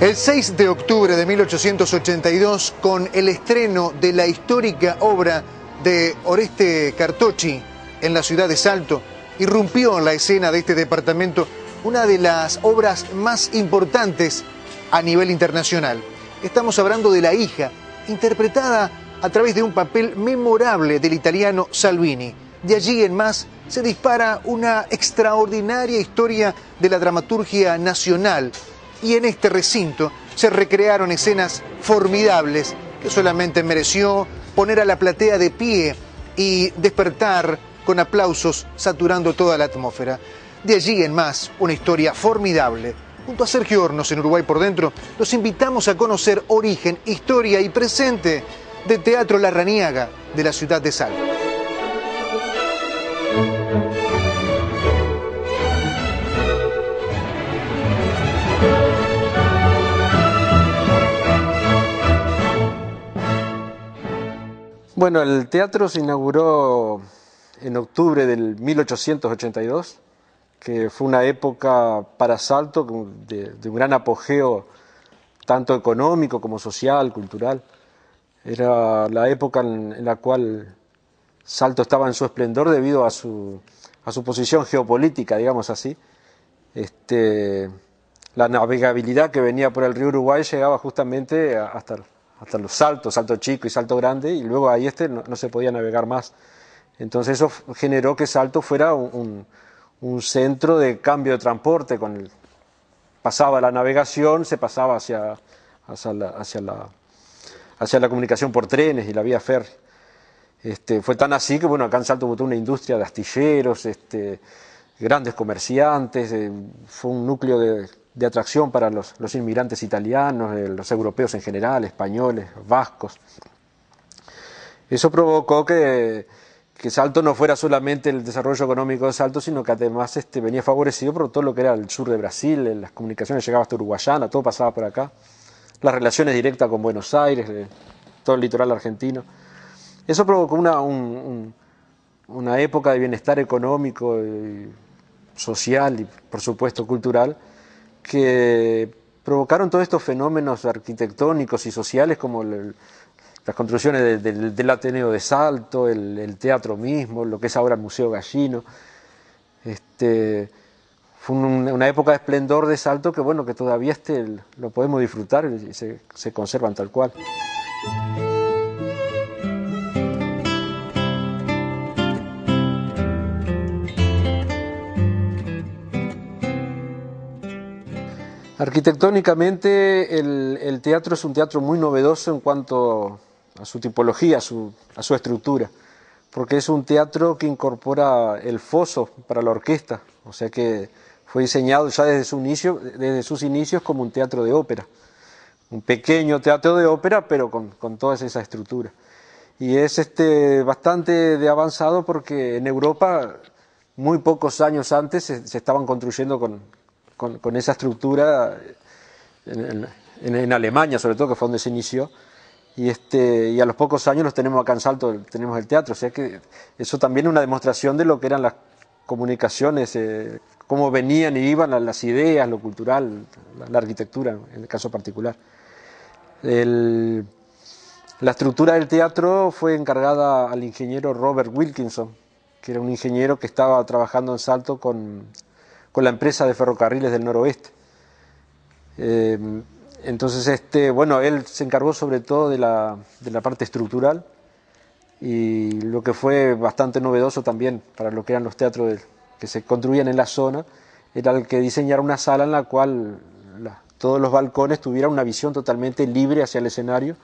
El 6 de octubre de 1882, con el estreno de la histórica obra de Oreste Cartocci en la ciudad de Salto, irrumpió en la escena de este departamento una de las obras más importantes a nivel internacional. Estamos hablando de La hija, interpretada a través de un papel memorable del italiano Salvini. De allí en más se dispara una extraordinaria historia de la dramaturgia nacional. Y en este recinto se recrearon escenas formidables que solamente mereció poner a la platea de pie y despertar con aplausos saturando toda la atmósfera. De allí en más, una historia formidable. Junto a Sergio Hornos en Uruguay por Dentro, los invitamos a conocer origen, historia y presente de Teatro Larrañaga de la ciudad de Salto. Bueno, el teatro se inauguró en octubre del 1882, que fue una época para Salto de un gran apogeo, tanto económico como social, cultural. Era la época en la cual Salto estaba en su esplendor debido a su posición geopolítica, digamos así. La navegabilidad que venía por el río Uruguay llegaba justamente hasta los Saltos, Salto Chico y Salto Grande, y luego ahí no se podía navegar más. Entonces eso generó que Salto fuera un centro de cambio de transporte. Pasaba la navegación, se pasaba hacia la comunicación por trenes y la vía férrea. Fue tan así que bueno, acá en Salto botó una industria de astilleros, grandes comerciantes, fue un núcleo de atracción para los inmigrantes italianos, los europeos en general, españoles, vascos. Eso provocó que Salto no fuera solamente el desarrollo económico de Salto, sino que además venía favorecido por todo lo que era el sur de Brasil, las comunicaciones llegaban hasta Uruguayana, todo pasaba por acá, las relaciones directas con Buenos Aires, todo el litoral argentino. Eso provocó una época de bienestar económico, social y por supuesto cultural, que provocaron todos estos fenómenos arquitectónicos y sociales como las construcciones del Ateneo de Salto, el teatro mismo, lo que es ahora el Museo Gallino. Fue una época de esplendor de Salto que bueno, que todavía lo podemos disfrutar y se conservan tal cual. Arquitectónicamente el teatro es un teatro muy novedoso en cuanto a su tipología, a su estructura, porque es un teatro que incorpora el foso para la orquesta, o sea que fue diseñado ya desde sus inicios como un teatro de ópera, un pequeño teatro de ópera pero con toda esa estructura. Y es bastante de avanzado porque en Europa muy pocos años antes se estaban construyendo con esa estructura en Alemania, sobre todo, que fue donde se inició, y a los pocos años los tenemos acá en Salto, tenemos el teatro, o sea que eso también es una demostración de lo que eran las comunicaciones, cómo venían y iban las ideas, lo cultural, la arquitectura, en el caso particular. La estructura del teatro fue encargada al ingeniero Robert Wilkinson, que era un ingeniero que estaba trabajando en Salto con la empresa de ferrocarriles del noroeste. Entonces, bueno, él se encargó sobre todo de la parte estructural, y lo que fue bastante novedoso también para lo que eran los teatros que se construían en la zona, era el que diseñara una sala en la cual todos los balcones tuvieran una visión totalmente libre hacia el escenario,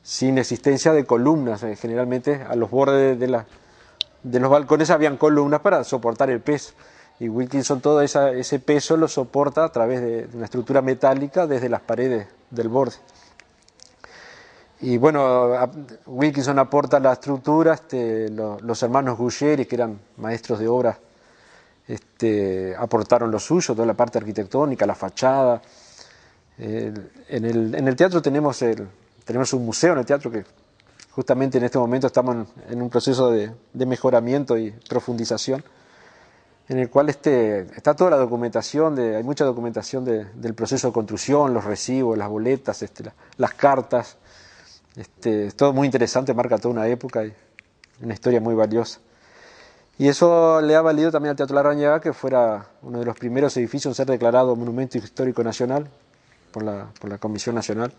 sin existencia de columnas. Generalmente a los bordes de los balcones habían columnas para soportar el peso. Y Wilkinson todo ese peso lo soporta a través de una estructura metálica desde las paredes del borde. Y bueno, Wilkinson aporta la estructura, los hermanos Guglieri, que eran maestros de obra, aportaron lo suyo, toda la parte arquitectónica, la fachada. En el teatro tenemos un museo en el teatro que justamente en este momento estamos en un proceso de mejoramiento y profundización. en el cual está toda la documentación, hay mucha documentación del proceso de construcción, los recibos, las boletas, las cartas. Es todo muy interesante, marca toda una época y una historia muy valiosa. Y eso le ha valido también al Teatro Larrañaga que fuera uno de los primeros edificios en ser declarado Monumento Histórico Nacional por la Comisión Nacional.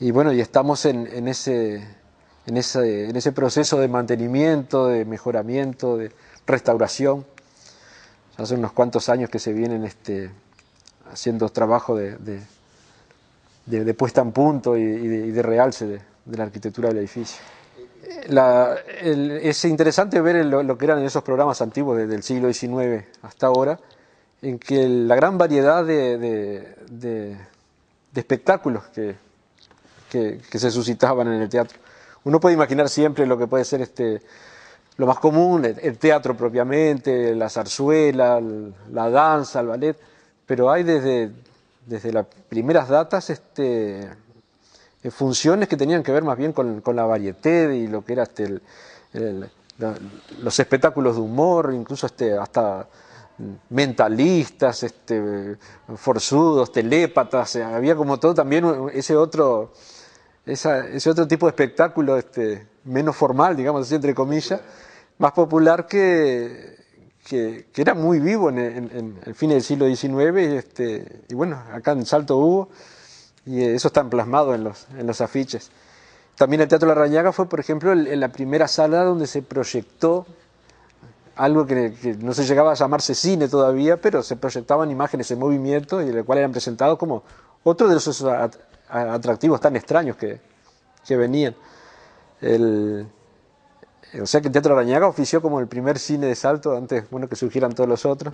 Y bueno, y estamos en ese proceso de mantenimiento, de mejoramiento, de restauración. Hace unos cuantos años que se vienen haciendo trabajo de puesta en punto y de realce de la arquitectura del edificio. Es interesante ver lo que eran esos programas antiguos desde el siglo XIX hasta ahora, en que la gran variedad de espectáculos que se suscitaban en el teatro. Uno puede imaginar siempre lo que puede ser lo más común, el teatro propiamente, la zarzuela, la danza, el ballet, pero hay desde las primeras datas funciones que tenían que ver más bien con la varieté y lo que era los espectáculos de humor, incluso hasta mentalistas, forzudos, telépatas, había como todo también ese otro tipo de espectáculo menos formal, digamos así, entre comillas, más popular que era muy vivo en el fin del siglo XIX y bueno, acá en Salto hubo, y eso está plasmado en los afiches. También el Teatro Larrañaga fue, por ejemplo, en la primera sala donde se proyectó algo que no se llegaba a llamarse cine todavía, pero se proyectaban imágenes en movimiento y el cual eran presentados como otro de esos atractivos tan extraños que venían. O sea que el Teatro Larrañaga ofició como el primer cine de Salto antes, bueno, que surgieran todos los otros.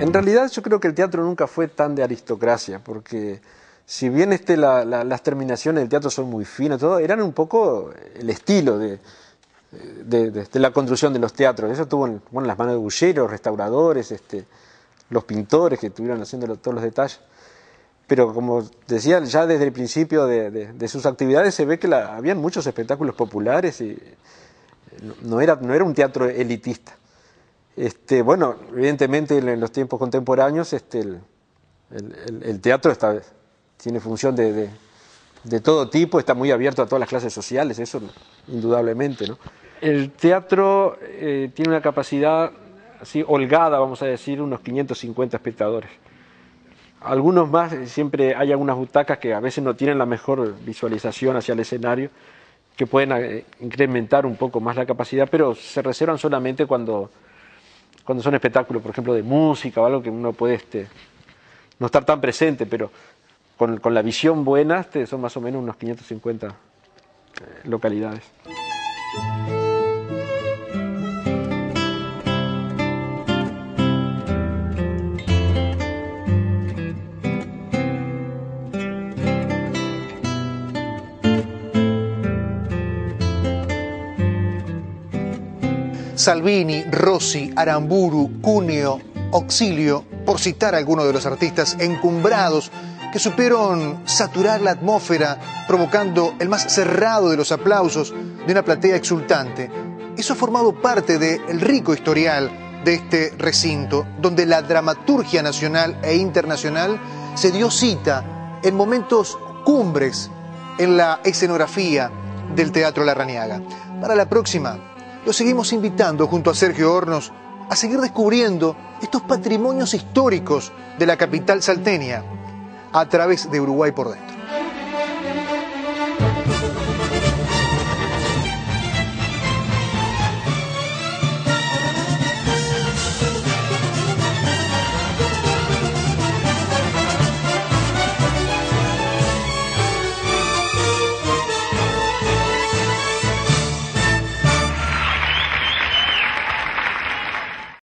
En realidad yo creo que el teatro nunca fue tan de aristocracia, porque si bien las terminaciones del teatro son muy finas, todo, eran un poco el estilo de la construcción de los teatros. Eso estuvo en las manos de bulleros, restauradores, los pintores que estuvieron haciendo todos los detalles. Pero como decía, ya desde el principio de sus actividades se ve que habían muchos espectáculos populares y no era un teatro elitista. Bueno, evidentemente en los tiempos contemporáneos el teatro tiene función de todo tipo, está muy abierto a todas las clases sociales, eso indudablemente, ¿no? El teatro tiene una capacidad así holgada, vamos a decir, unos 550 espectadores. Algunos más, siempre hay algunas butacas que a veces no tienen la mejor visualización hacia el escenario, que pueden incrementar un poco más la capacidad, pero se reservan solamente cuando son espectáculos, por ejemplo, de música o algo que uno puede no estar tan presente, pero con la visión buena son más o menos unos 550 localidades. Salvini, Rossi, Aramburu, Cuneo, Auxilio, por citar algunos de los artistas encumbrados que supieron saturar la atmósfera, provocando el más cerrado de los aplausos de una platea exultante. Eso ha formado parte del rico historial de este recinto, donde la dramaturgia nacional e internacional se dio cita en momentos cumbres en la escenografía del Teatro Larrañaga. Para la próxima, lo seguimos invitando junto a Sergio Hornos a seguir descubriendo estos patrimonios históricos de la capital salteña a través de Uruguay por Dentro.